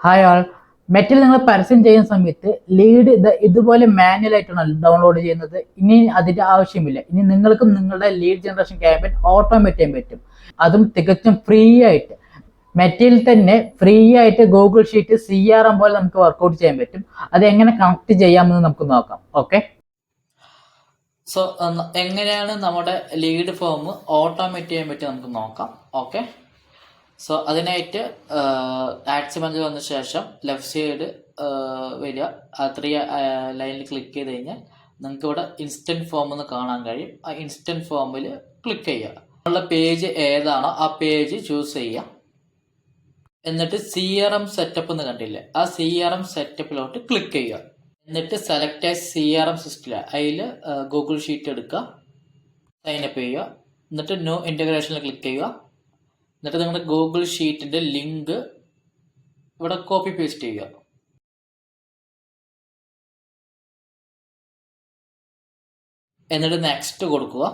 Hi ആൾ. മെറ്റിൽ നിങ്ങൾ പരസ്യം ചെയ്യുന്ന സമയത്ത് ലീഡ് ഇതുപോലെ മാനുവൽ ആയിട്ടാണ് ഡൗൺലോഡ് ചെയ്യുന്നത്. ഇനി അതിന്റെ ആവശ്യമില്ല. ഇനി നിങ്ങൾക്കും നിങ്ങളുടെ ലീഡ് ജനറേഷൻ ക്യാമ്പയിൻ ഓട്ടോമേറ്റ് ചെയ്യാൻ പറ്റും. അതും തികച്ചും ഫ്രീ ആയിട്ട്. മെറ്റിൽ തന്നെ ഫ്രീ ആയിട്ട് ഗൂഗിൾ ഷീറ്റ് CRM പോലെ നമുക്ക് വർക്ക്ഔട്ട് ചെയ്യാൻ പറ്റും. അത് എങ്ങനെ കണക്ട് ചെയ്യാമെന്ന് നമുക്ക് നോക്കാം. ഓക്കെ, സോ എങ്ങനെയാണ് നമ്മുടെ ലീഡ് ഫോം ഓട്ടോമേറ്റ് ചെയ്യാൻ പറ്റും നമുക്ക് നോക്കാം. ഓക്കെ, സോ അതിനായിട്ട് ആഡ്സ് മാനേജർ വന്ന ശേഷം ലെഫ്റ്റ് സൈഡ് വരിക. ആ 3 ലൈനിൽ ക്ലിക്ക് ചെയ്ത് കഴിഞ്ഞാൽ നിങ്ങൾക്ക് ഇവിടെ ഇൻസ്റ്റന്റ് ഫോം എന്ന് കാണാൻ കഴിയും. ആ ഇൻസ്റ്റന്റ് ഫോമിൽ ക്ലിക്ക് ചെയ്യുക. നിങ്ങളുടെ പേജ് ഏതാണോ ആ പേജ് ചൂസ് ചെയ്യുക. എന്നിട്ട് CRM സെറ്റപ്പ് എന്ന് കണ്ടില്ലേ, ആ CRM സെറ്റപ്പിലോട്ട് ക്ലിക്ക് ചെയ്യുക. എന്നിട്ട് സെലക്ട് ആയ CRM സിസ്റ്റം അതിൽ ഗൂഗിൾ ഷീറ്റ് എടുക്കുക, സൈനപ്പ് ചെയ്യുക. എന്നിട്ട് ന്യൂ ഇൻ്റഗ്രേഷനിൽ ക്ലിക്ക് ചെയ്യുക. എന്നിട്ട് നിങ്ങളുടെ ഗൂഗിൾ ഷീറ്റിന്റെ ലിങ്ക് ഇവിടെ കോപ്പി പേസ്റ്റ് ചെയ്യുക. എന്നിട്ട് നെക്സ്റ്റ് കൊടുക്കുക.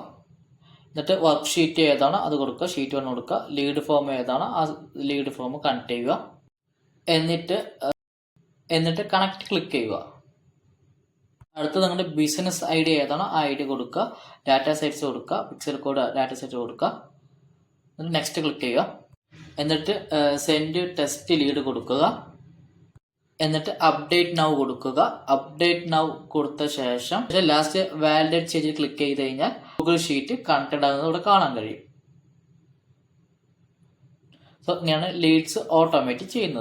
എന്നിട്ട് വർക്ക് ഷീറ്റ് ഏതാണോ അത് കൊടുക്കുക, ഷീറ്റ് 1 കൊടുക്കുക. ലീഡ് ഫോം ഏതാണോ ആ ലീഡ് ഫോം കണക്ട് ചെയ്യുക. എന്നിട്ട് കണക്ട് ക്ലിക്ക് ചെയ്യുക. അടുത്ത് നിങ്ങളുടെ ബിസിനസ് ID ഏതാണോ ആ ID കൊടുക്കുക, ഡാറ്റാ സെറ്റ്സ് കൊടുക്കുക, പിക്സൽ കോഡ് ഡാറ്റാ സെറ്റ് കൊടുക്കുക. എന്നിട്ട് നെക്സ്റ്റ് ക്ലിക്ക് ചെയ്യുക. എന്നിട്ട് സെൻഡ് ടെസ്റ്റ് ലീഡ് കൊടുക്കുക. എന്നിട്ട് അപ്ഡേറ്റ് നൗ കൊടുക്കുക. അപ്ഡേറ്റ് നൗ കൊടുത്ത ശേഷം ലാസ്റ്റ് വാലിഡേറ്റ് ചെയ്ത് ക്ലിക്ക് ചെയ്ത് കഴിഞ്ഞാൽ ഗൂഗിൾ ഷീറ്റ് കണക്റ്റഡ് ആകുന്നത് ഇവിടെ കാണാൻ കഴിയും. സോ ഇങ്ങനെയാണ് ലീഡ്സ് ഓട്ടോമേറ്റ് ചെയ്യുന്നത്.